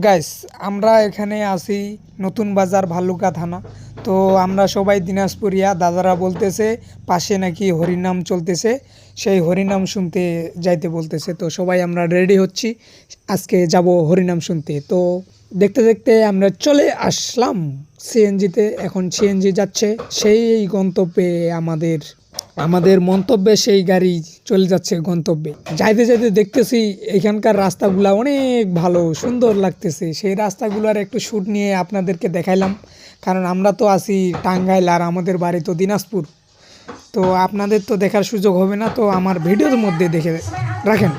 Guys, আমরা এখানে আছি নতুন বাজার ভালুকা থানা। তো আমরা সবাই দিনাজপুরিয়া। দাদারা বলতেছে পাশে নাকি হরিনাম চলতেছে, সেই হরিনাম শুনতে যাইতে বলতেছে। তো সবাই আমরা রেডি হচ্ছি, আজকে যাব হরিনাম শুনতে। তো দেখতে দেখতে আমরা চলে আসলাম সিএনজিতে। এখন সিএনজি যাচ্ছে সেই গন্তব্যে, আমাদের আমাদের মন্তব্যে সেই গাড়ি চলে যাচ্ছে গন্তব্যে। যাইতে যাইতে দেখতেছি এখানকার রাস্তাগুলা অনেক ভালো, সুন্দর লাগতেছে। সেই রাস্তাগুলোর একটু শ্যুট নিয়ে আপনাদেরকে দেখাইলাম, কারণ আমরা তো আছি টাঙ্গাইল আর আমাদের বাড়ি তো দিনাজপুর। তো আপনাদের তো দেখার সুযোগ হবে না, তো আমার ভিডিওর মধ্যে দেখে রাখেন।